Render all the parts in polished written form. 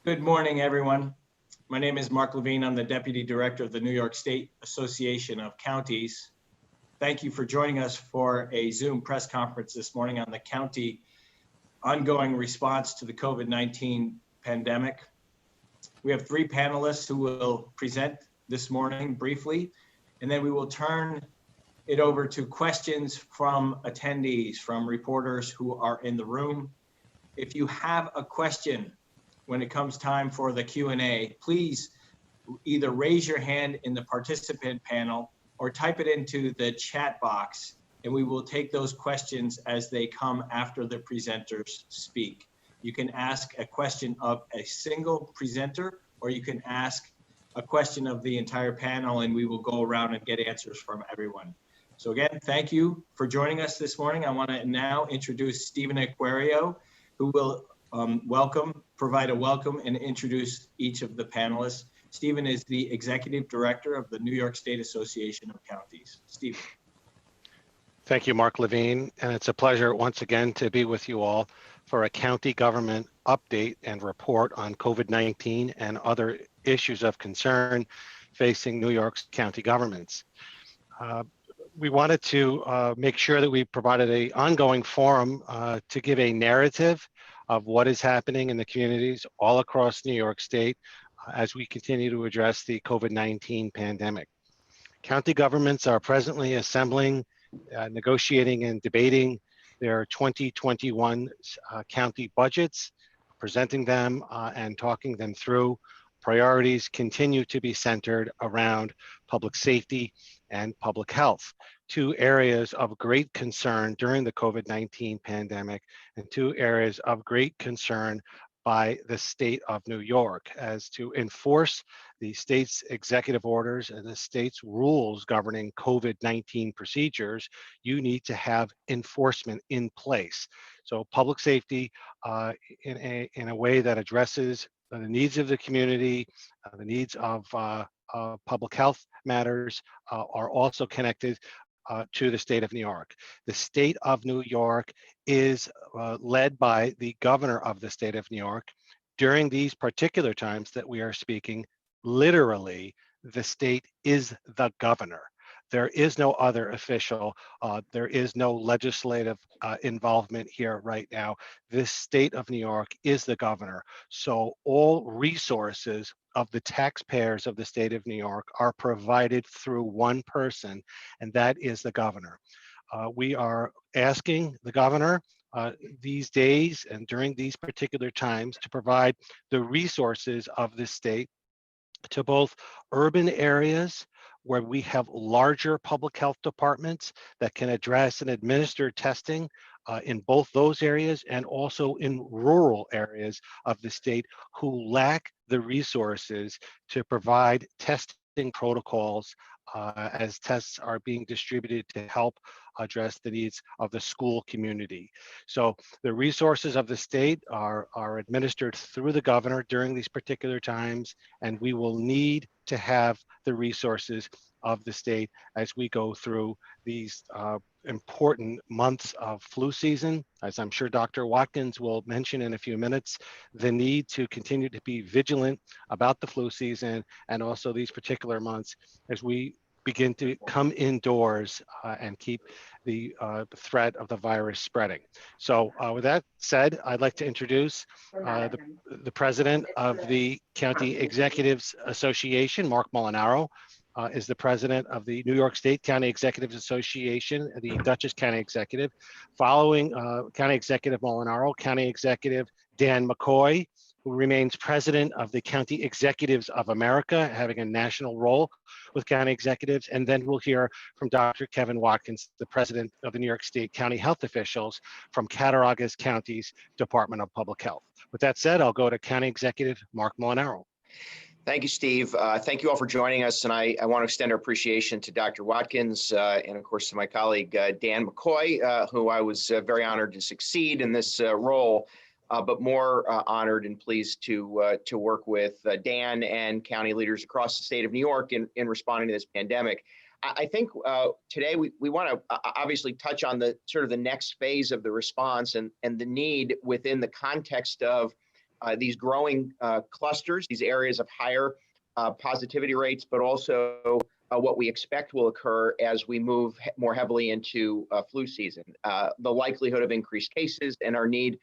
Good morning, everyone. My name is Mark Levine. I'm the Deputy Director of the New York State Association of Counties. Thank you for joining us for a Zoom press conference this morning on the county ongoing response to the COVID-19 pandemic. We have three panelists who will present this morning briefly, and then we will turn it over to questions from attendees, from reporters who are in the room. If you have a question when it comes time for the Q&A, please either raise your hand in the participant panel or type it into the chat box, and we will take those questions as they come after the presenters speak. You can ask a question of a single presenter, or you can ask a question of the entire panel, and we will go around and get answers from everyone. So again, thank you for joining us this morning. I want to now introduce Stephen Aquario, who will provide a welcome and introduce each of the panelists. Stephen is the Executive Director of the New York State Association of Counties. Stephen. Thank you, Mark Levine, and it's a pleasure once again to be with you all for a county government update and report on COVID-19 and other issues of concern facing New York's county governments. We wanted to make sure that we provided an ongoing forum to give a narrative of what is happening in the communities all across New York State as we continue to address the COVID-19 pandemic. County governments are presently assembling, negotiating, and debating their 2021 county budgets, presenting them and talking them through. Priorities continue to be centered around public safety and public health, two areas of great concern during the COVID-19 pandemic and two areas of great concern by the state of New York as to enforce the state's executive orders and the state's rules governing COVID-19 procedures. You need to have enforcement in place. So public safety in a way that addresses the needs of the community, the needs of public health matters are also connected to the state of New York. The state of New York is led by the governor of the state of New York. During these particular times that we are speaking, literally, the state is the governor. There is no other official. There is no legislative involvement here right now. This state of New York is the governor. So all resources of the taxpayers of the state of New York are provided through one person, and that is the governor. We are asking the governor these days and during these particular times to provide the resources of the state to both urban areas where we have larger public health departments that can address and administer testing in both those areas and also in rural areas of the state who lack the resources to provide testing protocols as tests are being distributed to help address the needs of the school community. So the resources of the state are administered through the governor during these particular times, and we will need to have the resources of the state as we go through these important months of flu season. As I'm sure Dr. Watkins will mention in a few minutes, the need to continue to be vigilant about the flu season and also these particular months as we begin to come indoors and keep the threat of the virus spreading. So with that said, I'd like to introduce the president of the County Executives Association, Mark Molinaro, is the president of the New York State County Executives Association, the Dutchess County Executive. Following County Executive Molinaro, County Executive Dan McCoy, who remains president of the County Executives of America, having a national role with county executives. And then we'll hear from Dr. Kevin Watkins, the president of the New York State County Health Officials from Cattaraugus County's Department of Public Health. With that said, I'll go to County Executive Mark Molinaro. Thank you, Steve. Thank you all for joining us. And I want to extend our appreciation to Dr. Watkins and, of course, to my colleague, Dan McCoy, who I was very honored to succeed in this role, but more honored and pleased to work with Dan and county leaders across the state of New York in responding to this pandemic. I think today we want to obviously touch on the sort of the next phase of the response and the need within the context of these growing clusters, these areas of higher positivity rates, but also what we expect will occur as we move more heavily into flu season, the likelihood of increased cases and our need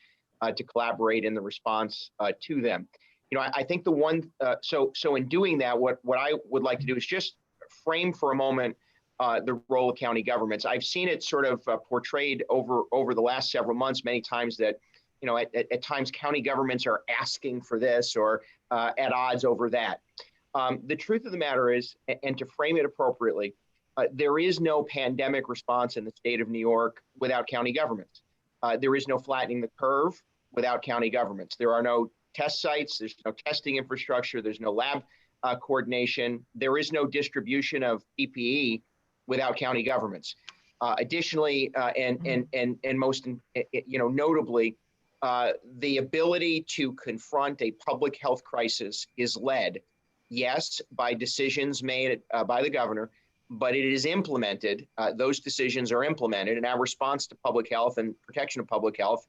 to collaborate in the response to them. I think the one, so in doing that, what I would like to do is just frame for a moment the role of county governments. I've seen it sort of portrayed over the last several months many times that, at times county governments are asking for this or at odds over that. The truth of the matter is, and to frame it appropriately, there is no pandemic response in the state of New York without county governments. There is no flattening the curve without county governments. There are no test sites, there's no testing infrastructure, there's no lab coordination, there is no distribution of PPE without county governments. Additionally, and most notably, the ability to confront a public health crisis is led, yes, by decisions made by the governor, but it is implemented. Those decisions are implemented, and our response to public health and protection of public health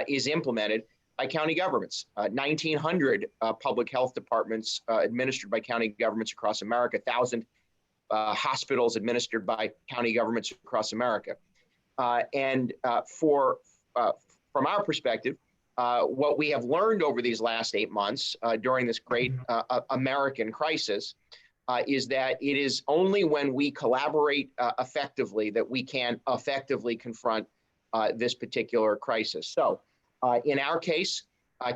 is implemented by county governments. 1,900 public health departments administered by county governments across America, 1,000 hospitals administered by county governments across America. From our perspective, what we have learned over these last 8 months during this great American crisis is that it is only when we collaborate effectively that we can effectively confront this particular crisis. So in our case,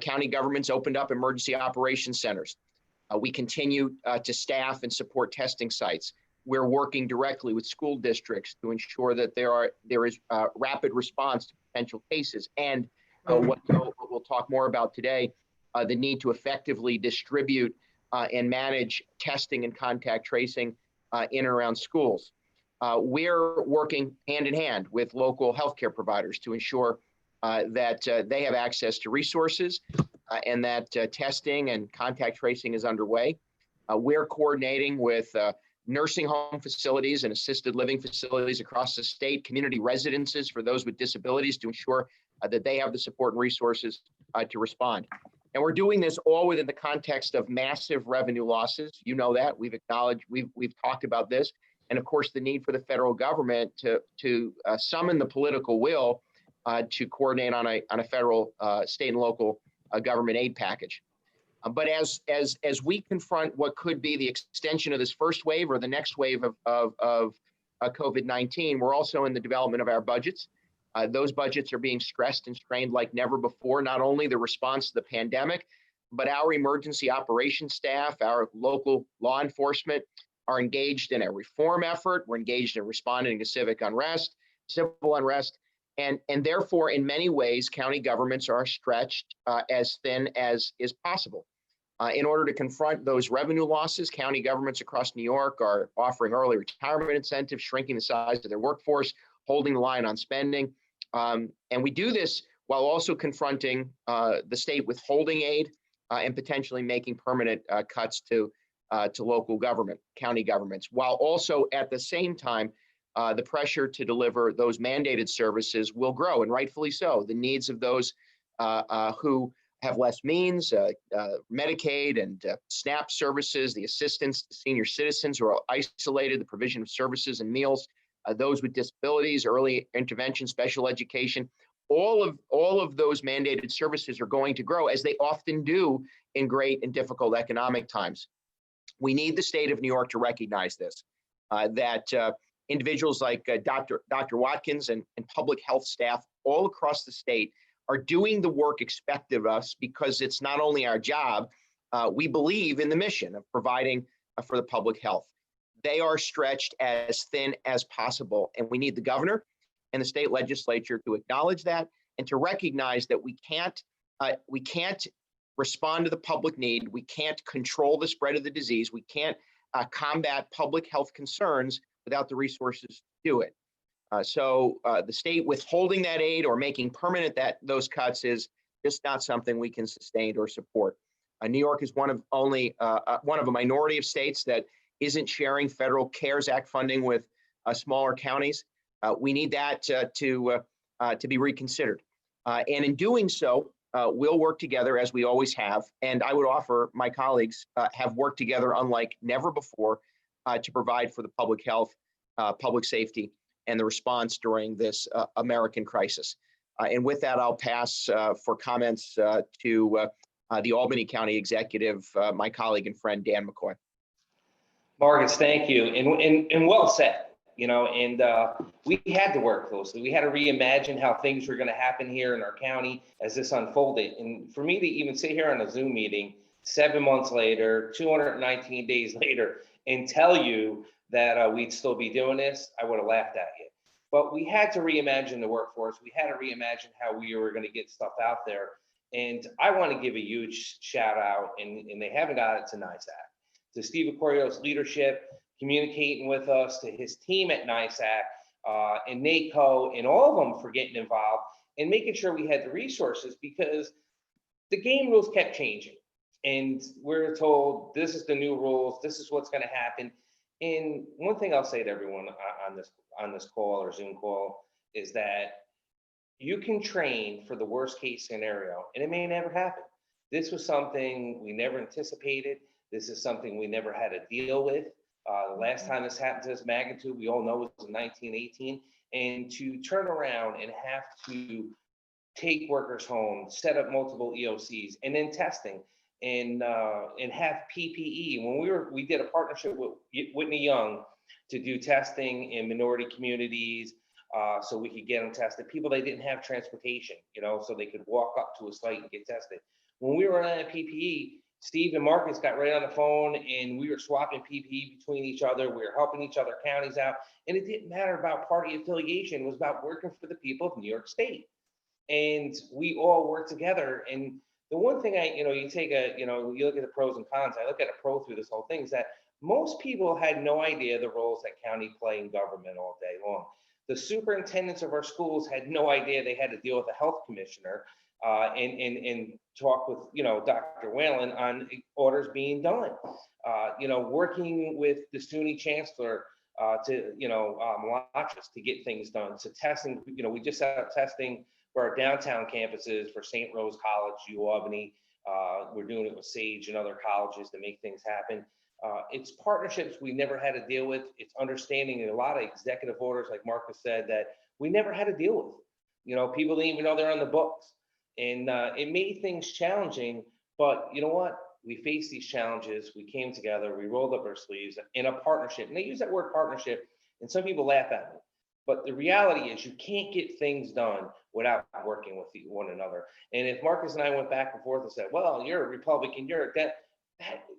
county governments opened up emergency operations centers. We continue to staff and support testing sites. We're working directly with school districts to ensure that there is rapid response to potential cases. And what we'll talk more about today, the need to effectively distribute and manage testing and contact tracing in and around schools. We're working hand in hand with local healthcare providers to ensure that they have access to resources and that testing and contact tracing is underway. We're coordinating with nursing home facilities and assisted living facilities across the state, community residences for those with disabilities to ensure that they have the support and resources to respond. And we're doing this all within the context of massive revenue losses. You know that, we've acknowledged, we've talked about this. And of course, the need for the federal government to summon the political will to coordinate on a federal, state and local government aid package. But as we confront what could be the extension of this first wave or the next wave of COVID-19, we're also in the development of our budgets. Those budgets are being stressed and strained like never before, not only the response to the pandemic, but our emergency operations staff, our local law enforcement are engaged in a reform effort. We're engaged in responding to civic unrest, civil unrest, and therefore, in many ways, county governments are stretched as thin as is possible. In order to confront those revenue losses, county governments across New York are offering early retirement incentives, shrinking the size of their workforce, holding the line on spending. And we do this while also confronting the state withholding aid and potentially making permanent cuts to local government, county governments, while also at the same time, the pressure to deliver those mandated services will grow, and rightfully so. The needs of those who have less means, Medicaid and SNAP services, the assistance to senior citizens who are isolated, the provision of services and meals, those with disabilities, early intervention, special education, all of those mandated services are going to grow, as they often do in great and difficult economic times. We need the state of New York to recognize this, that individuals like Dr. Watkins and public health staff all across the state are doing the work expected of us because it's not only our job, we believe in the mission of providing for the public health. They are stretched as thin as possible, and we need the governor and the state legislature to acknowledge that and to recognize that we can't respond to the public need. We can't control the spread of the disease. We can't combat public health concerns without the resources to do it. So the state withholding that aid or making permanent those cuts is just not something we can sustain or support. New York is one of a minority of states that isn't sharing federal CARES Act funding with smaller counties. We need that to be reconsidered. And in doing so, we'll work together as we always have. And I would offer my colleagues have worked together unlike never before to provide for the public health, public safety, and the response during this American crisis. And with that, I'll pass for comments to the Albany County Executive, my colleague and friend, Dan McCoy. Marcus, thank you, and well said. And we had to work closely. We had to reimagine how things were going to happen here in our county as this unfolded. And for me to even sit here on a Zoom meeting 7 months later, 219 days later, and tell you that we'd still be doing this, I would have laughed at you. But we had to reimagine the workforce. We had to reimagine how we were going to get stuff out there. And I want to give a huge shout out, and they haven't got it, to NYSAC, to Steve Aquario's leadership, communicating with us, to his team at NYSAC, and NACO, and all of them for getting involved and making sure we had the resources, because the game rules kept changing. And we're told, this is the new rules, this is what's going to happen. And one thing I'll say to everyone on this call or Zoom call is that you can train for the worst case scenario, and it may never happen. This was something we never anticipated. This is something we never had to deal with. The last time this happened to this magnitude, we all know, was in 1918. And to turn around and have to take workers home, set up multiple EOCs, and then testing, and have PPE. When we did a partnership with Whitney Young to do testing in minority communities, so we could get them tested. People that didn't have transportation, so they could walk up to a site and get tested. When we were on a PPE, Steve and Marcus got right on the phone, and we were swapping PPE between each other. We were helping each other counties out, and it didn't matter about party affiliation. It was about working for the people of New York State, and we all worked together. And the one thing you look at the pros and cons. I look at a pro through this whole thing, is that most people had no idea the roles that county play in government all day long. The superintendents of our schools had no idea they had to deal with a health commissioner and talk with, Dr. Whalen on orders being done. Working with the SUNY chancellor to to get things done. So testing, we just set up testing for our downtown campuses for St. Rose College, UAlbany. We're doing it with Sage and other colleges to make things happen. It's partnerships we never had to deal with. It's understanding a lot of executive orders, like Marcus said, that we never had to deal with. People didn't even know they're on the books. And it made things challenging, but you know what? We faced these challenges. We came together, we rolled up our sleeves in a partnership. And they use that word partnership, and some people laugh at me. But the reality is you can't get things done without working with one another. And if Marcus and I went back and forth and said, well, you're a Republican, you're a Democrat,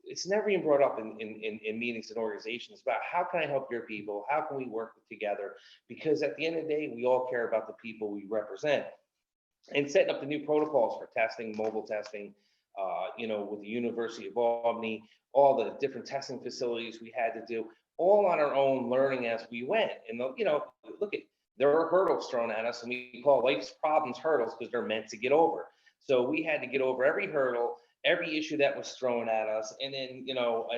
it's never even brought up in meetings and organizations about how can I help your people? How can we work together? Because at the end of the day, we all care about the people we represent. And setting up the new protocols for testing, mobile testing, with the University of Albany, all the different testing facilities we had to do, all on our own, learning as we went. And look, there are hurdles thrown at us, and we call life's problems hurdles because they're meant to get over. So we had to get over every hurdle, every issue that was thrown at us. And then,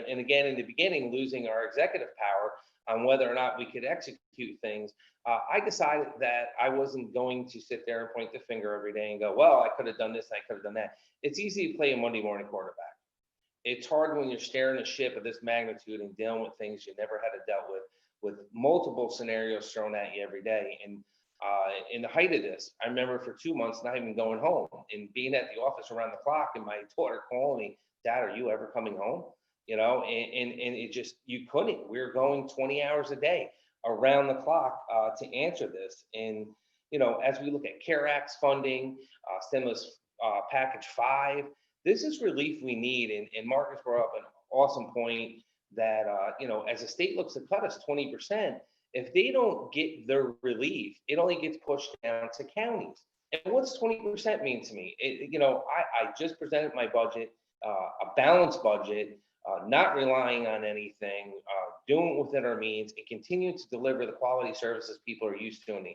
and again, in the beginning, losing our executive power on whether or not we could execute things. I decided that I wasn't going to sit there and point the finger every day and go, well, I could have done this, I could have done that. It's easy to play a Monday morning quarterback. It's hard when you're steering a ship of this magnitude and dealing with things you never had to deal with multiple scenarios thrown at you every day. And in the height of this, I remember for 2 months not even going home and being at the office around the clock, and my daughter calling me, Dad, are you ever coming home? And it just, you couldn't. We were going 20 hours a day around the clock to answer this. And, as we look at CARE Act's funding, stimulus package 5, this is relief we need. And Marcus brought up an awesome point that, as the state looks to cut us 20%, if they don't get their relief, it only gets pushed down to counties. And what's 20% mean to me? I just presented my budget, a balanced budget, not relying on anything, doing it within our means, and continue to deliver the quality services people are used to and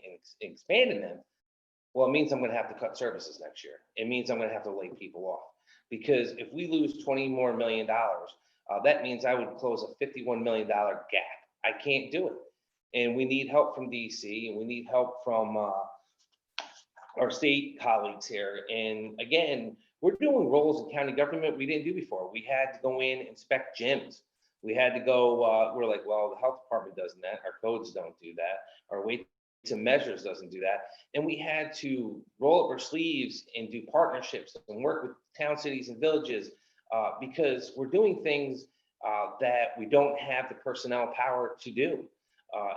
expanding them. Well, it means I'm going to have to cut services next year. It means I'm going to have to lay people off, because if we lose $20 more million, that means I would close a $51 million gap. I can't do it. And we need help from DC, and we need help from our state colleagues here. And again, we're doing roles in county government we didn't do before. We had to go in, inspect gyms. We had to go, we're like, well, the health department doesn't that. Our codes don't do that. Our weights and measures doesn't do that. And we had to roll up our sleeves and do partnerships and work with town, cities, and villages because we're doing things that we don't have the personnel power to do.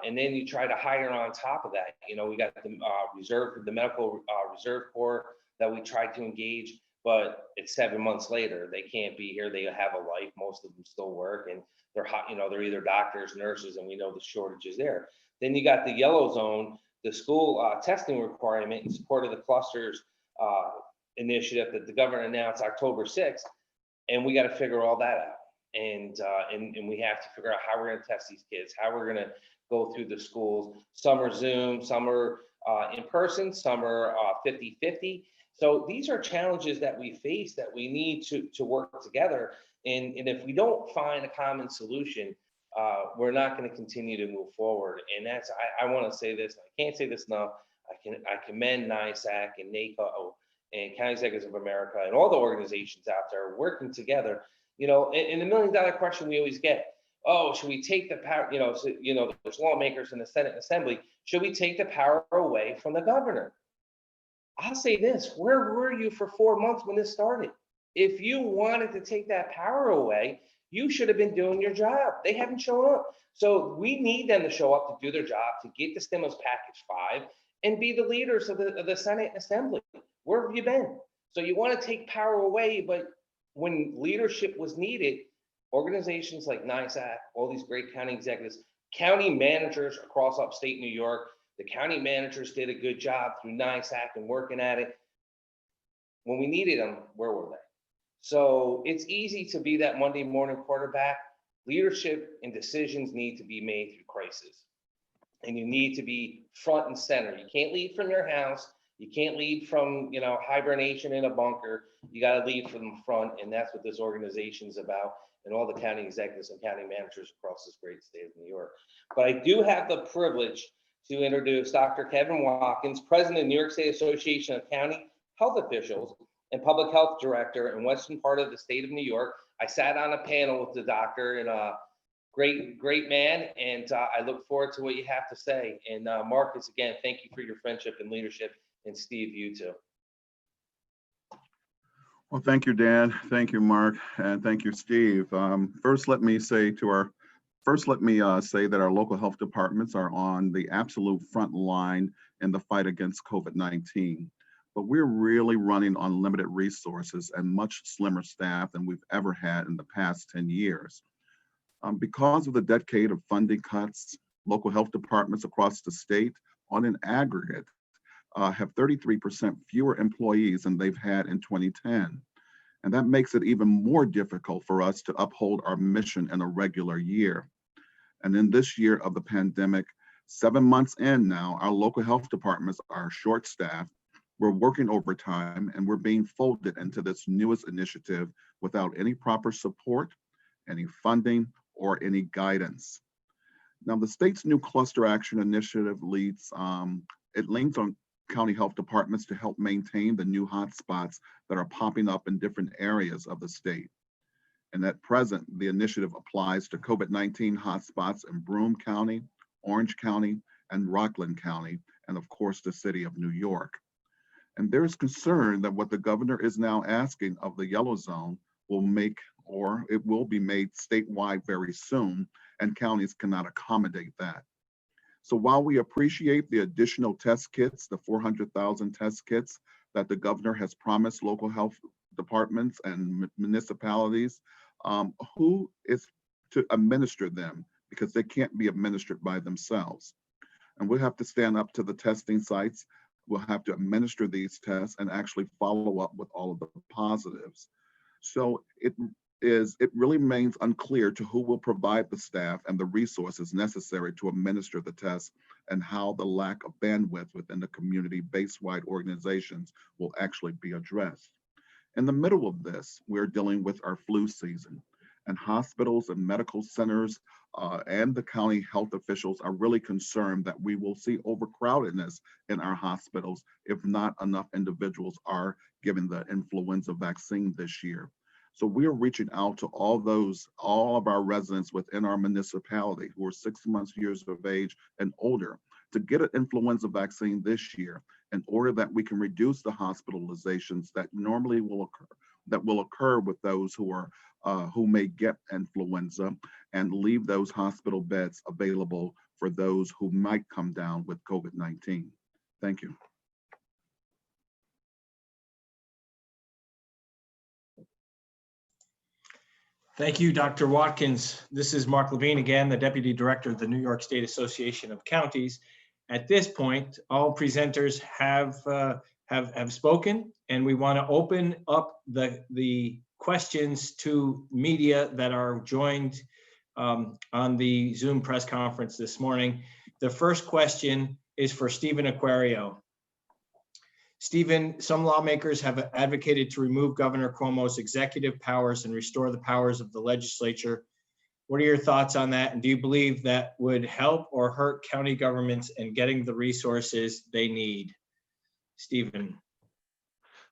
And then you try to hire on top of that. You know, we got the medical reserve corps that we tried to engage, but it's 7 months later. They can't be here. They have a life. Most of them still work, and they're hot. You know, they're either doctors, nurses, and we know the shortage is there. Then you got the yellow zone, the school testing requirement in support of the clusters initiative that the governor announced October 6th, and we got to figure all that out. And we have to figure out how we're going to test these kids, how we're going to go through the schools. Some are Zoom, some are in person, some are 50-50. So these are challenges that we face that we need to work together. And if we don't find a common solution, we're not going to continue to move forward. And that's, I want to say this, I can't say this enough. I commend NYSAC and NACO and County Executives of America and all the organizations out there working together. You know, and the $1 million question we always get, oh, should we take the power, there's lawmakers in the Senate and Assembly, should we take the power away from the governor? I'll say this, where were you for 4 months when this started? If you wanted to take that power away, you should have been doing your job. They haven't shown up. So we need them to show up to do their job, to get the stimulus package 5 and be the leaders of the Senate and Assembly. Where have you been? So you want to take power away, but when leadership was needed, organizations like NYSAC, all these great county executives, county managers across upstate New York, the county managers did a good job through NYSAC and working at it. When we needed them, where were they? So it's easy to be that Monday morning quarterback. Leadership and decisions need to be made through crisis. And you need to be front and center. You can't lead from your house. You can't lead from, hibernation in a bunker. You got to lead from the front. And that's what this organization is about, and all the county executives and county managers across this great state of New York. But I do have the privilege to introduce Dr. Kevin Watkins, President of New York State Association of County Health Officials and Public Health Director in Western part of the state of New York. I sat on a panel with the doctor, and great man, and I look forward to what you have to say. And Marcus, again, thank you for your friendship and leadership, and Steve, you too. Well, thank you, Dan. Thank you, Mark, and thank you, Steve. First, let me say that our local health departments are on the absolute front line in the fight against COVID-19. But we're really running on limited resources and much slimmer staff than we've ever had in the past 10 years. Because of the decade of funding cuts, local health departments across the state, on an aggregate, have 33% fewer employees than they've had in 2010. And that makes it even more difficult for us to uphold our mission in a regular year. And in this year of the pandemic, 7 months in now, our local health departments are short-staffed. We're working overtime, and we're being folded into this newest initiative without any proper support, any funding, or any guidance. Now, the state's new cluster action initiative leans on county health departments to help maintain the new hotspots that are popping up in different areas of the state. And at present, the initiative applies to COVID-19 hotspots in Broome County, Orange County, and Rockland County, and of course, the city of New York. And there's concern that what the governor is now asking of the yellow zone will be made statewide very soon, and counties cannot accommodate that. So while we appreciate the additional test kits, the 400,000 test kits that the governor has promised local health departments and municipalities, who is to administer them? Because they can't be administered by themselves. And we'll have to stand up to the testing sites. We'll have to administer these tests and actually follow up with all of the positives. So it really remains unclear to who will provide the staff and the resources necessary to administer the tests, and how the lack of bandwidth within the community-based wide organizations will actually be addressed. In the middle of this, we're dealing with our flu season. And hospitals and medical centers and the county health officials are really concerned that we will see overcrowdedness in our hospitals if not enough individuals are given the influenza vaccine this year. So we're reaching out to all of our residents within our municipality who are 6 months, years of age and older to get an influenza vaccine this year in order that we can reduce the hospitalizations that normally will occur with those who may get influenza and leave those hospital beds available for those who might come down with COVID-19. Thank you. Thank you, Dr. Watkins. This is Mark Levine again, the Deputy Director of the New York State Association of Counties. At this point, all presenters have spoken, and we want to open up the questions to media that are joined on the Zoom press conference this morning. The first question is for Stephen Aquario. Stephen, some lawmakers have advocated to remove Governor Cuomo's executive powers and restore the powers of the legislature. What are your thoughts on that? And do you believe that would help or hurt county governments in getting the resources they need? Stephen.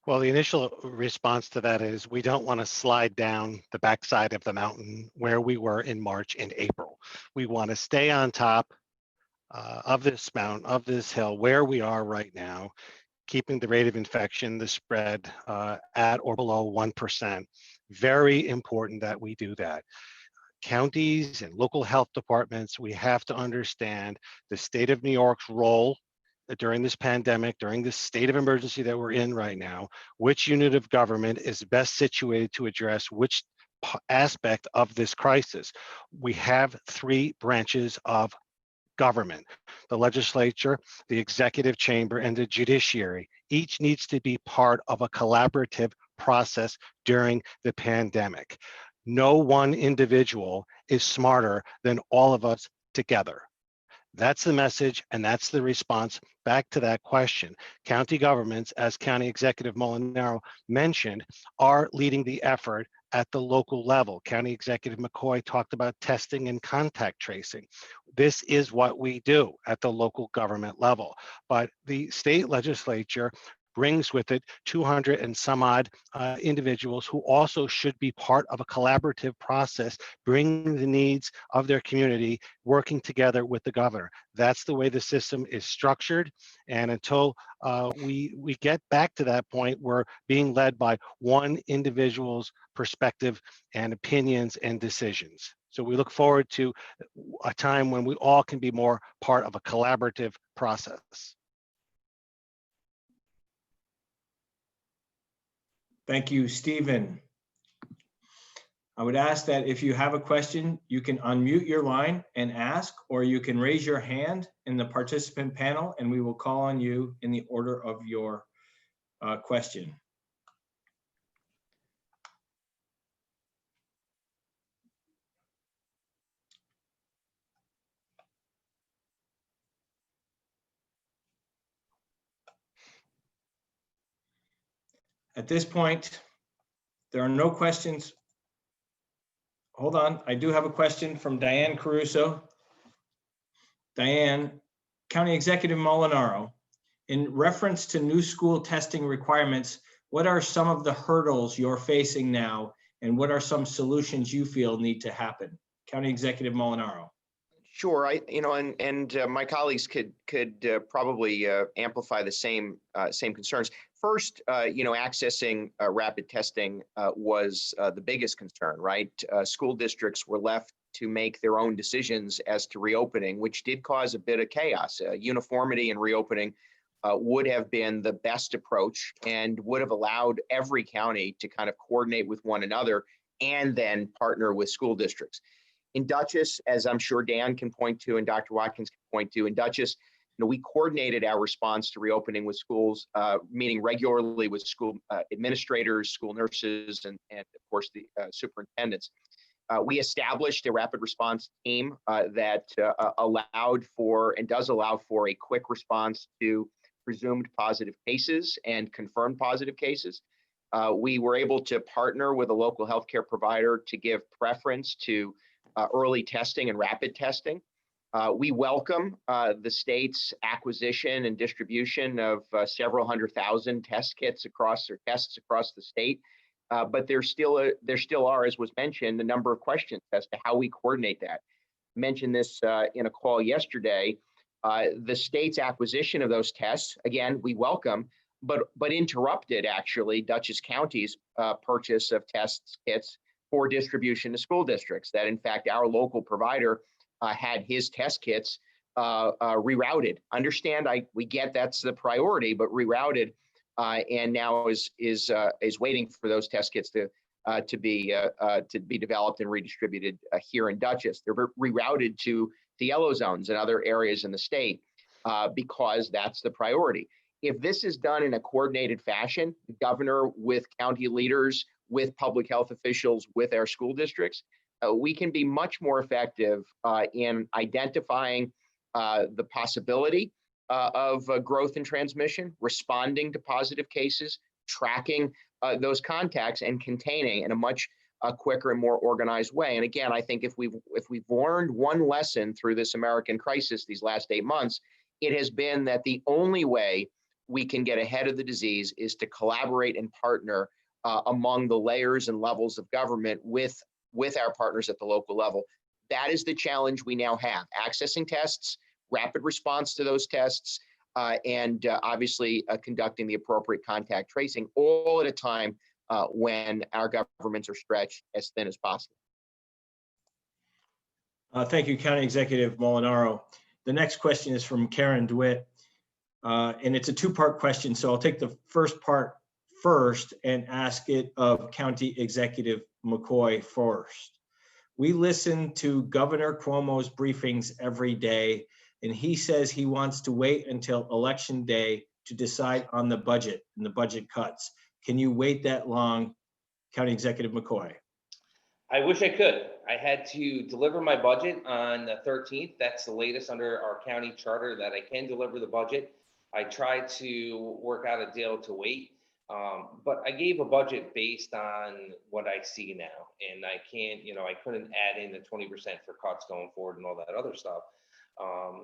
Well, the initial response to that is we don't want to slide down the backside of the mountain where we were in March and April. We want to stay on top of this mountain, of this hill, where we are right now, keeping the rate of infection, the spread at or below 1%. Very important that we do that. Counties and local health departments, we have to understand the state of New York's role during this pandemic, during this state of emergency that we're in right now, which unit of government is best situated to address which aspect of this crisis. We have 3 branches of government: the legislature, the executive chamber, and the judiciary. Each needs to be part of a collaborative process during the pandemic. No one individual is smarter than all of us together. That's the message, and that's the response back to that question. County governments, as County Executive Molinaro mentioned, are leading the effort at the local level. County Executive McCoy talked about testing and contact tracing. This is what we do at the local government level. But the state legislature brings with it 200 and some odd individuals who also should be part of a collaborative process, bringing the needs of their community, working together with the governor. That's the way the system is structured. And until we get back to that point, we're being led by one individual's perspective and opinions and decisions. So we look forward to a time when we all can be more part of a collaborative process. Thank you, Stephen. I would ask that if you have a question, you can unmute your line and ask, or you can raise your hand in the participant panel and we will call on you in the order of your question. At this point, there are no questions. Hold on, I do have a question from Diane Caruso. Diane, County Executive Molinaro, in reference to new school testing requirements, what are some of the hurdles you're facing now, and what are some solutions you feel need to happen? County Executive Molinaro. Sure, my colleagues could probably amplify the same concerns. First, accessing rapid testing was the biggest concern, right? School districts were left to make their own decisions as to reopening, which did cause a bit of chaos. Uniformity in reopening would have been the best approach and would have allowed every county to kind of coordinate with one another and then partner with school districts. In Dutchess, as I'm sure Dan can point to and Dr. Watkins can point to, in Dutchess, we coordinated our response to reopening with schools, meeting regularly with school administrators, school nurses, and of course the superintendents. We established a rapid response team that allowed for and does allow for a quick response to presumed positive cases and confirmed positive cases. We were able to partner with a local healthcare provider to give preference to early testing and rapid testing. We welcome the state's acquisition and distribution of several 100,000 test kits across or tests across the state. But there still are, as was mentioned, a number of questions as to how we coordinate that. I mentioned this in a call yesterday. The state's acquisition of those tests, again, we welcome, but interrupted actually Dutchess County's purchase of test kits for distribution to school districts. That in fact our local provider had his test kits rerouted. Understand, we get that's the priority, but rerouted, and now is waiting for those test kits to be developed and redistributed here in Dutchess. They're rerouted to the yellow zones and other areas in the state because that's the priority. If this is done in a coordinated fashion, the governor with county leaders, with public health officials, with our school districts, we can be much more effective in identifying the possibility of growth and transmission, responding to positive cases, tracking those contacts, and containing in a much quicker and more organized way. And again, I think if we've learned one lesson through this American crisis these last 8 months, it has been that the only way we can get ahead of the disease is to collaborate and partner among the layers and levels of government with our partners at the local level. That is the challenge we now have: accessing tests, rapid response to those tests, and obviously conducting the appropriate contact tracing, all at a time when our governments are stretched as thin as possible. Thank you, County Executive Molinaro. The next question is from Karen DeWitt, and it's a two-part question. So I'll take the first part first and ask it of County Executive McCoy first. We listen to Governor Cuomo's briefings every day, and he says he wants to wait until Election Day to decide on the budget and the budget cuts. Can you wait that long, County Executive McCoy? I wish I could. I had to deliver my budget on the 13th. That's the latest under our county charter that I can deliver the budget. I tried to work out a deal to wait, but I gave a budget based on what I see now. And I can't, I couldn't add in the 20% for cuts going forward and all that other stuff.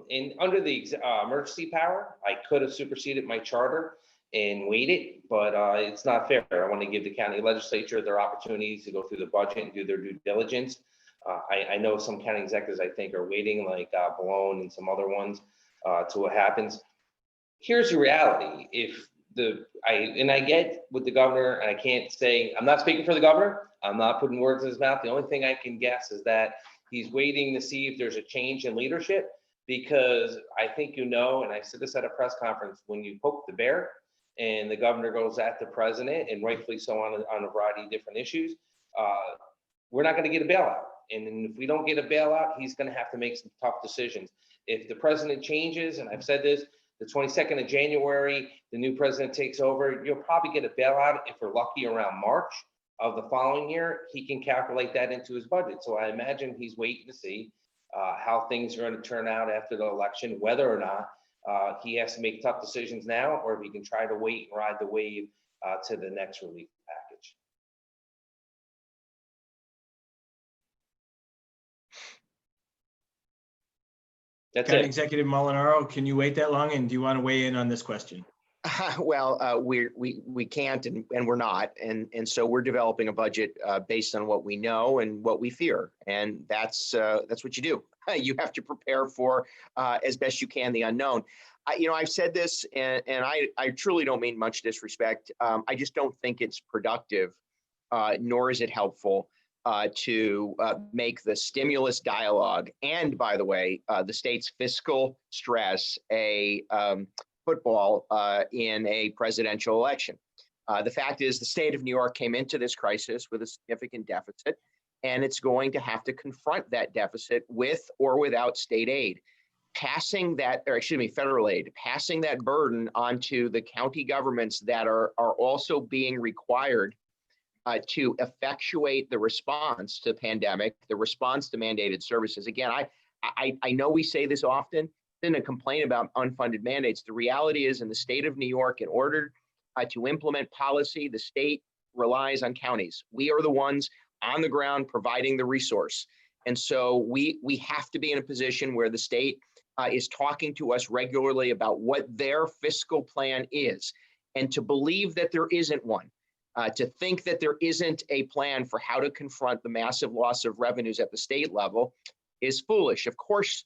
And under the emergency power, I could have superseded my charter and waited, but it's not fair. I want to give the county legislature their opportunities to go through the budget and do their due diligence. I know some county executives, I think, are waiting, like Bologna and some other ones, to what happens. Here's the reality. I get with the governor, and I can't say, I'm not speaking for the governor. I'm not putting words in his mouth. The only thing I can guess is that he's waiting to see if there's a change in leadership, because I think, and I said this at a press conference, when you poke the bear and the governor goes at the president, and rightfully so on a variety of different issues, we're not going to get a bailout. And if we don't get a bailout, he's going to have to make some tough decisions. If the president changes, and I've said this, the 22nd of January, the new president takes over, you'll probably get a bailout if we're lucky around March of the following year. He can calculate that into his budget. So I imagine he's waiting to see how things are going to turn out after the election, whether or not he has to make tough decisions now, or if he can try to wait and ride the wave to the next relief package. That's County it. Executive Molinaro, can you wait that long? And do you want to weigh in on this question? Well, we can't, and we're not, and so we're developing a budget based on what we know and what we fear, and that's what you do. You have to prepare for as best you can the unknown. I've said this, and I truly don't mean much disrespect. I just don't think it's productive, nor is it helpful to make the stimulus dialogue, and by the way, the state's fiscal stress a football in a presidential election. The fact is, the state of New York came into this crisis with a significant deficit, and it's going to have to confront that deficit with or without state aid. Federal aid, passing that burden onto the county governments that are also being required to effectuate the response to the pandemic, the response to mandated services. Again, I know we say this often, then a complaint about unfunded mandates. The reality is, in the state of New York, in order to implement policy, the state relies on counties. We are the ones on the ground providing the resource. And so we have to be in a position where the state is talking to us regularly about what their fiscal plan is. And to believe that there isn't one, to think that there isn't a plan for how to confront the massive loss of revenues at the state level is foolish. Of course,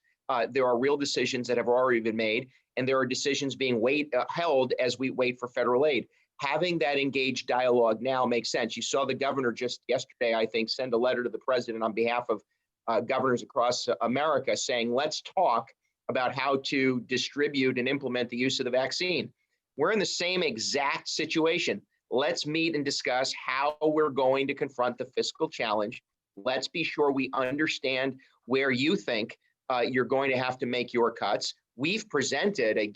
there are real decisions that have already been made, and there are decisions being held as we wait for federal aid. Having that engaged dialogue now makes sense. You saw the governor just yesterday, I think, send a letter to the president on behalf of governors across America saying, let's talk about how to distribute and implement the use of the vaccine. We're in the same exact situation. Let's meet and discuss how we're going to confront the fiscal challenge. Let's be sure we understand where you think you're going to have to make your cuts. We've presented a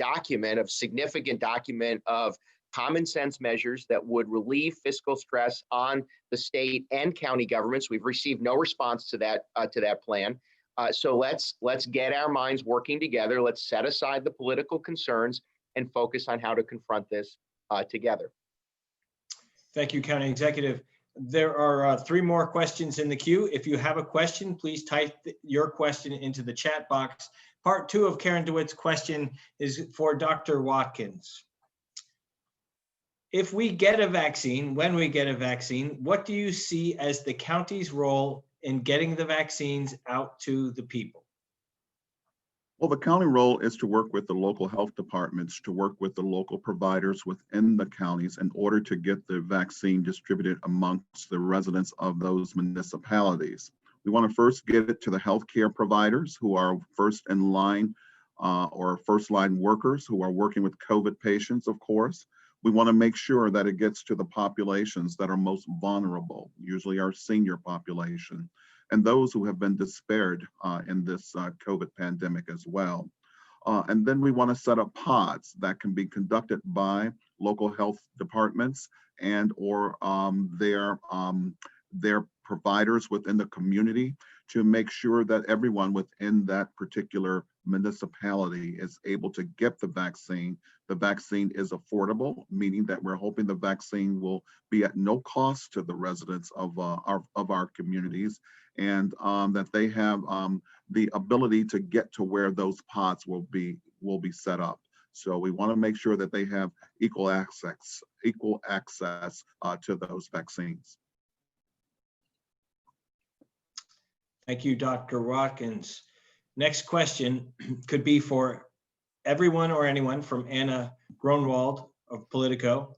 significant document of common sense measures that would relieve fiscal stress on the state and county governments. We've received no response to that plan. So let's get our minds working together. Let's set aside the political concerns and focus on how to confront this together. Thank you, County Executive. There are 3 more questions in the queue. If you have a question, please type your question into the chat box. Part 2 of Karen DeWitt's question is for Dr. Watkins. If we get a vaccine, when we get a vaccine, what do you see as the county's role in getting the vaccines out to the people? Well, the county role is to work with the local health departments, to work with the local providers within the counties in order to get the vaccine distributed amongst the residents of those municipalities. We want to first get it to the healthcare providers who are first in line or first line workers who are working with COVID patients, of course. We want to make sure that it gets to the populations that are most vulnerable, usually our senior population, and those who have been despaired in this COVID pandemic as well. And then we want to set up pods that can be conducted by local health departments and or their providers within the community to make sure that everyone within that particular municipality is able to get the vaccine. The vaccine is affordable, meaning that we're hoping the vaccine will be at no cost to the residents of our communities, and that they have the ability to get to where those pods will be set up. So we want to make sure that they have equal access to those vaccines. Thank you, Dr. Watkins. Next question could be for everyone or anyone from Anna Gronwald of Politico.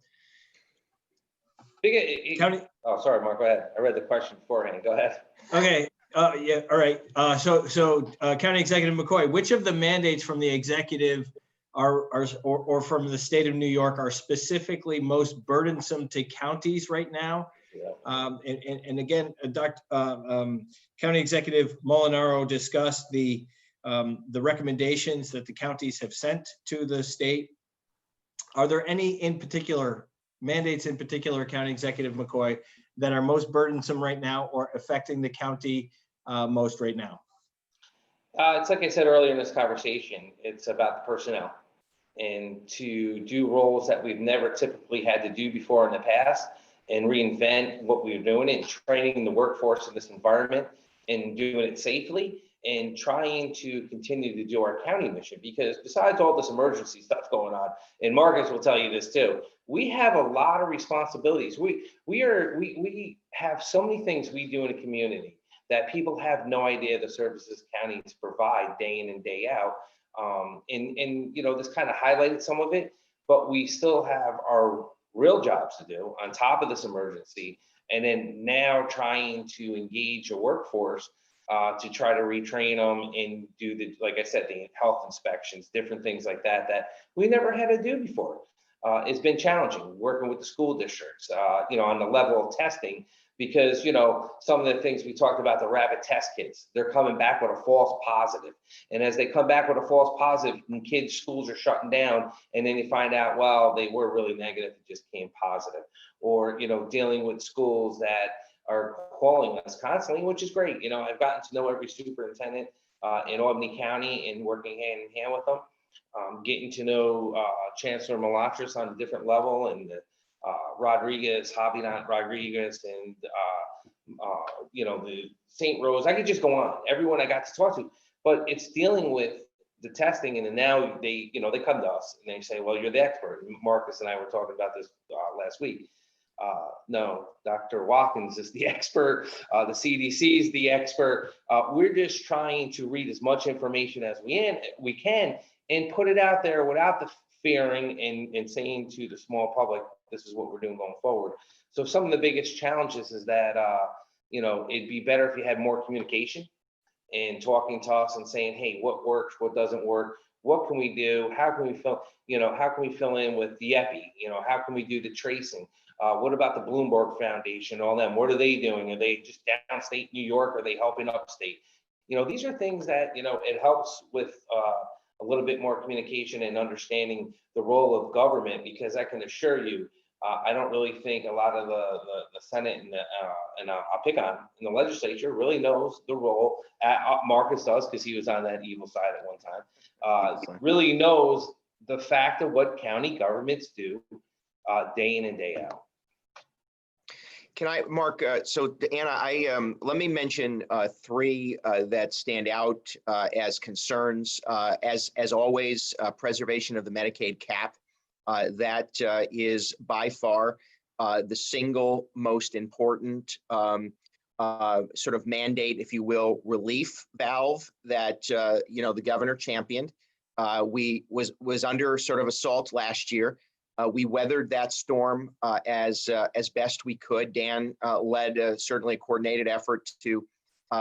Oh, sorry, Mark, go ahead. I read the question beforehand. Go ahead. Okay. Yeah. All right. So County Executive McCoy, which of the mandates from the executive or from the state of New York are specifically most burdensome to counties right now? Yeah. And again, County Executive Molinaro discussed the recommendations that the counties have sent to the state. Are there any mandates in particular, County Executive McCoy, that are most burdensome right now or affecting the county most right now? It's like I said earlier in this conversation, it's about the personnel, and to do roles that we've never typically had to do before in the past and reinvent what we're doing and training the workforce in this environment and doing it safely and trying to continue to do our county mission. Because besides all this emergency stuff going on, and Marcus will tell you this too, we have a lot of responsibilities. We have so many things we do in a community that people have no idea the services counties provide day in and day out. And you know, this kind of highlighted some of it, but we still have our real jobs to do on top of this emergency. And then now trying to engage a workforce to try to retrain them and do like I said, the health inspections, different things like that we never had to do before. It's been challenging working with the school districts, you know, on the level of testing, because, you know, some of the things we talked about, the rapid test kits, they're coming back with a false positive. And as they come back with a false positive, and schools are shutting down, and then you find out, well, they were really negative, it just came positive. Or, you know, dealing with schools that are calling us constantly, which is great. You know, I've gotten to know every superintendent in Albany County and working hand in hand with them. Getting to know Chancellor Malatras on a different level, and Rodriguez, Javier Rodriguez, and the St. Rose. I could just go on. Everyone I got to talk to, but it's dealing with the testing, and then now they come to us and they say, well, you're the expert. Marcus and I were talking about this last week. No, Dr. Watkins is the expert. The CDC is the expert. We're just trying to read as much information as we can and put it out there without the fearing and saying to the small public, this is what we're doing going forward. So some of the biggest challenges is that, it'd be better if you had more communication and talking to us and saying, hey, what works, what doesn't work, what can we do, how can we fill in with the epi, how can we do the tracing, what about the Bloomberg Foundation, all them, what are they doing? Are they just downstate New York? Are they helping upstate? These are things that, it helps with a little bit more communication and understanding the role of government, because I can assure you, I don't really think a lot of the Senate and I'll pick on in the legislature really knows the role. Marcus does, because he was on that evil side at one time. Really knows the fact of what county governments do day in and day out. Can I, Mark? So Anna, let me mention three that stand out as concerns. As always, preservation of the Medicaid cap. That is by far the single most important sort of mandate, if you will, relief valve that the governor championed. We was under sort of assault last year. We weathered that storm as best we could. Dan led certainly a coordinated effort to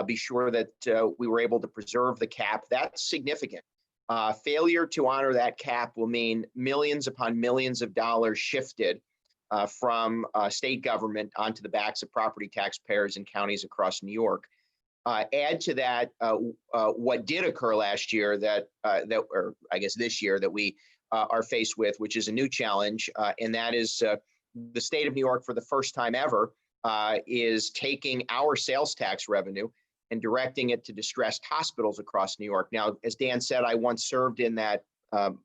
be sure that we were able to preserve the cap. That's significant. Failure to honor that cap will mean millions upon millions of dollars shifted from state government onto the backs of property taxpayers in counties across New York. Add to that what did occur last year or I guess this year that we are faced with, which is a new challenge, and that is the state of New York for the first time ever is taking our sales tax revenue and directing it to distressed hospitals across New York. Now, as Dan said, I once served in that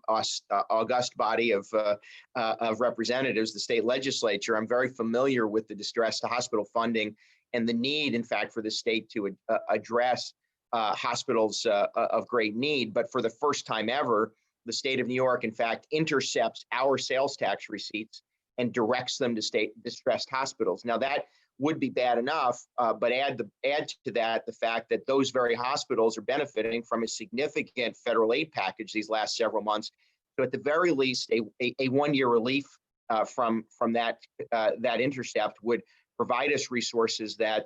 august body of representatives, the state legislature. I'm very familiar with the distressed hospital funding and the need, in fact, for the state to address hospitals of great need. But for the first time ever, the state of New York, in fact, intercepts our sales tax receipts and directs them to state distressed hospitals. Now, that would be bad enough, but add to that the fact that those very hospitals are benefiting from a significant federal aid package these last several months. So at the very least, a one-year relief from that intercept would provide us resources that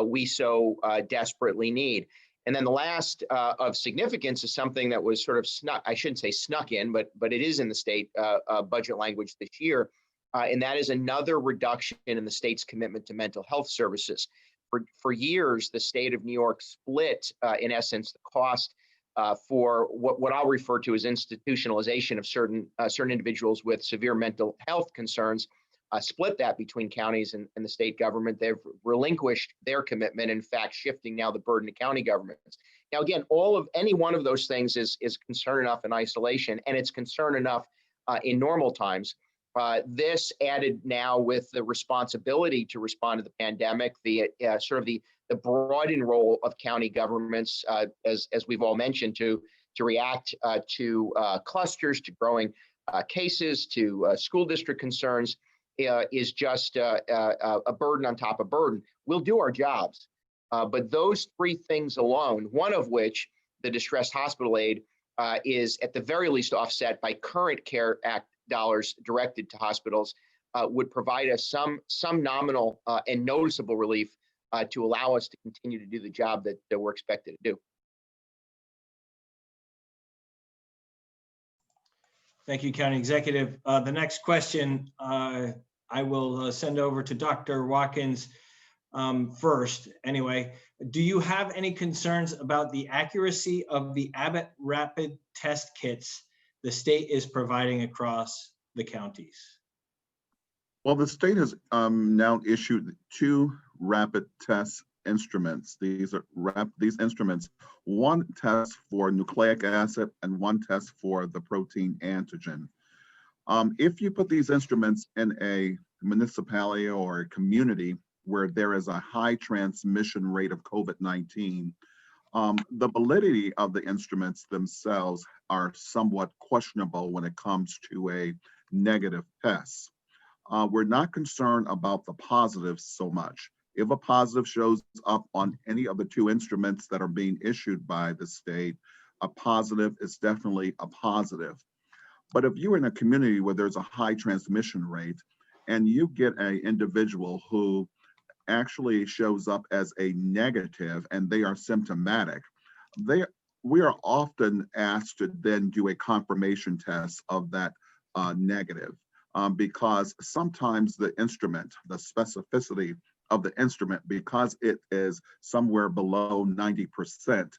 we so desperately need. And then the last of significance is something that was sort of I shouldn't say snuck in, but it is in the state budget language this year. And that is another reduction in the state's commitment to mental health services. For years, the state of New York split, in essence, the cost for what I'll refer to as institutionalization of certain individuals with severe mental health concerns, split that between counties and the state government. They've relinquished their commitment, in fact, shifting now the burden to county governments. Now, again, any one of those things is concern enough in isolation, and it's concern enough in normal times. This added now with the responsibility to respond to the pandemic, the broadened role of county governments, as we've all mentioned, to react to clusters, to growing cases, to school district concerns, is just a burden on top of burden. We'll do our jobs, but those three things alone, one of which, the distressed hospital aid, is at the very least offset by current CARE Act dollars directed to hospitals, would provide us some nominal and noticeable relief to allow us to continue to do the job that we're expected to do. Thank you, County Executive. The next question I will send over to Dr. Watkins first. Anyway, do you have any concerns about the accuracy of the Abbott rapid test kits the state is providing across the counties? Well, the state has now issued 2 rapid test instruments. These instruments, one test for nucleic acid and one test for the protein antigen. If you put these instruments in a municipality or a community where there is a high transmission rate of COVID-19, the validity of the instruments themselves are somewhat questionable when it comes to a negative test. We're not concerned about the positives so much. If a positive shows up on any of the two instruments that are being issued by the state, a positive is definitely a positive. But if you're in a community where there's a high transmission rate and you get an individual who actually shows up as a negative and they are symptomatic, we are often asked to then do a confirmation test of that negative, because sometimes the instrument, the specificity of the instrument, because it is somewhere below 90%,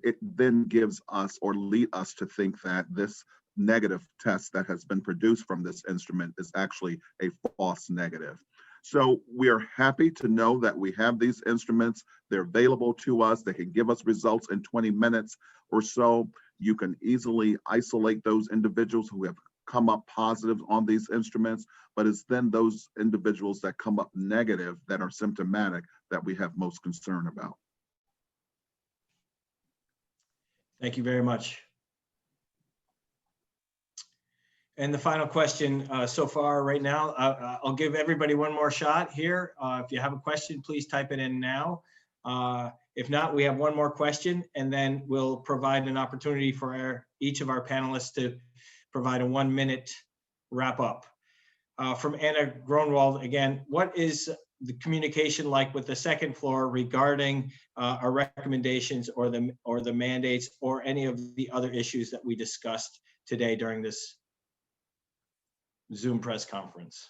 it then gives us or lead us to think that this negative test that has been produced from this instrument is actually a false negative. So we are happy to know that we have these instruments. They're available to us. They can give us results in 20 minutes or so. You can easily isolate those individuals who have come up positive on these instruments, but it's then those individuals that come up negative that are symptomatic that we have most concern about. Thank you very much. And the final question so far right now, I'll give everybody one more shot here. If you have a question, please type it in now. If not, we have one more question, and then we'll provide an opportunity for each of our panelists to provide a 1-minute wrap up. From Anna Gronwald again, what is the communication like with the second floor regarding our recommendations or the mandates or any of the other issues that we discussed today during this Zoom press conference?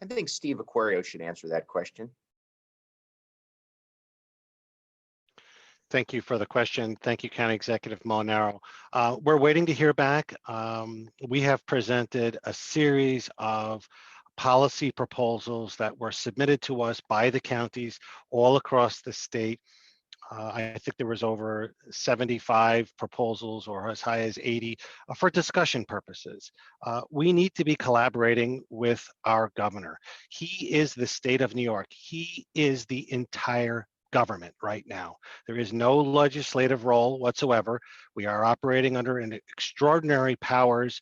I think Steve Aquario should answer that question. Thank you for the question. Thank you, County Executive Molinaro. We're waiting to hear back. We have presented a series of policy proposals that were submitted to us by the counties all across the state. I think there was over 75 proposals or as high as 80 for discussion purposes. We need to be collaborating with our governor. He is the state of New York. He is the entire government right now. There is no legislative role whatsoever. We are operating under an extraordinary powers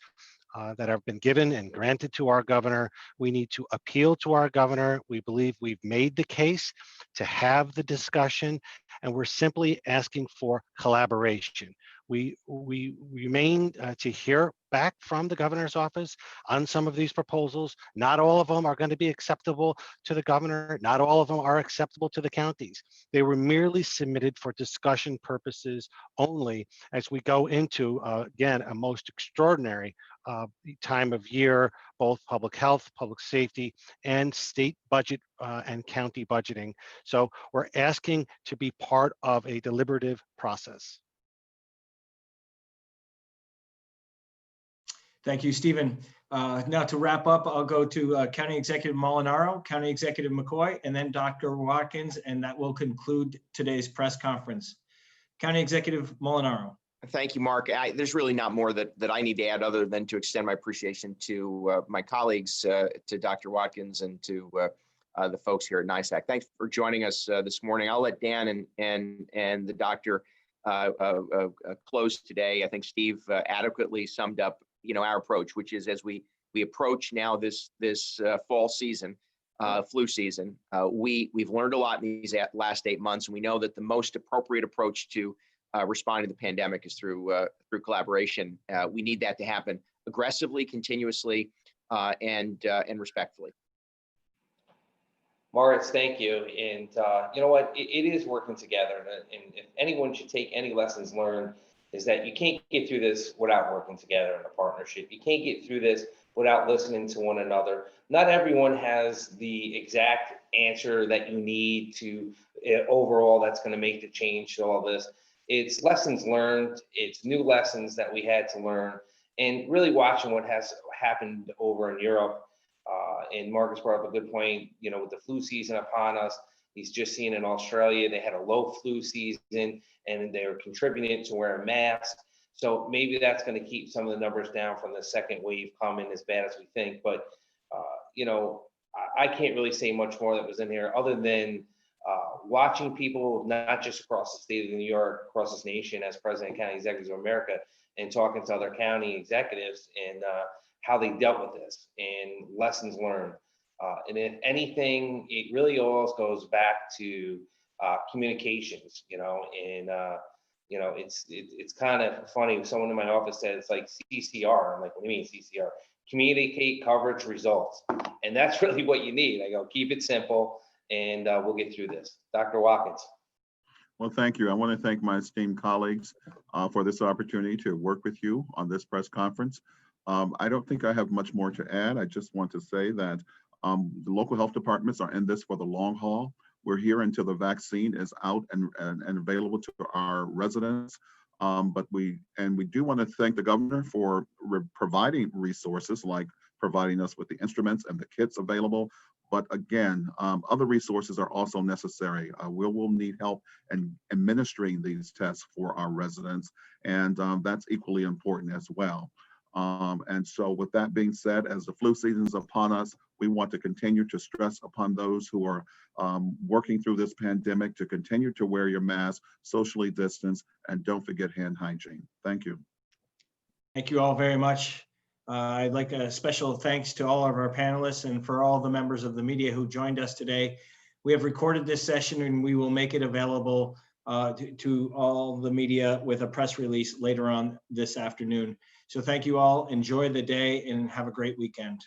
that have been given and granted to our governor. We need to appeal to our governor. We believe we've made the case to have the discussion, and we're simply asking for collaboration. We remain to hear back from the governor's office on some of these proposals. Not all of them are going to be acceptable to the governor. Not all of them are acceptable to the counties. They were merely submitted for discussion purposes only as we go into, again, a most extraordinary time of year, both public health, public safety, and state budget and county budgeting. So we're asking to be part of a deliberative process. Thank you, Stephen. Now to wrap up, I'll go to County Executive Molinaro, County Executive McCoy, and then Dr. Watkins, and that will conclude today's press conference. County Executive Molinaro. Thank you, Mark. There's really not more that I need to add other than to extend my appreciation to my colleagues, to Dr. Watkins and to the folks here at NYSAC. Thanks for joining us this morning. I'll let Dan and the doctor close today. I think Steve adequately summed up, our approach, which is as we approach now this fall season, flu season, we've learned a lot in these last 8 months, and we know that the most appropriate approach to responding to the pandemic is through collaboration. We need that to happen aggressively, continuously, and respectfully. Moritz, thank you. And you know what? It is working together. And if anyone should take any lessons learned, is that you can't get through this without working together in a partnership. You can't get through this without listening to one another. Not everyone has the exact answer that you need to overall that's going to make the change to all this. It's lessons learned. It's new lessons that we had to learn, and really watching what has happened over in Europe. And Marcus brought up a good point, with the flu season upon us. He's just seen in Australia, they had a low flu season and they were contributing to wearing masks. So maybe that's going to keep some of the numbers down from the second wave coming as bad as we think. But, I can't really say much more that was in here other than watching people, not just across the state of New York, across this nation as President of County Executives of America, and talking to other county executives and how they dealt with this and lessons learned. And if anything, it really always goes back to communications, and it's kind of funny. Someone in my office said it's like CCR. I'm like, what do you mean CCR? Communicate, coverage, results. And that's really what you need. I go, keep it simple, and we'll get through this. Dr. Watkins. Well, thank you. I want to thank my esteemed colleagues for this opportunity to work with you on this press conference. I don't think I have much more to add. I just want to say that the local health departments are in this for the long haul. We're here until the vaccine is out and available to our residents. But we do want to thank the governor for providing resources, like providing us with the instruments and the kits available. But again, other resources are also necessary. We will need help in administering these tests for our residents, and that's equally important as well. And so with that being said, as the flu season is upon us, we want to continue to stress upon those who are working through this pandemic to continue to wear your mask, socially distance, and don't forget hand hygiene. Thank you. Thank you all very much. I'd like a special thanks to all of our panelists and for all the members of the media who joined us today. We have recorded this session and we will make it available to all the media with a press release later on this afternoon. So thank you all. Enjoy the day and have a great weekend.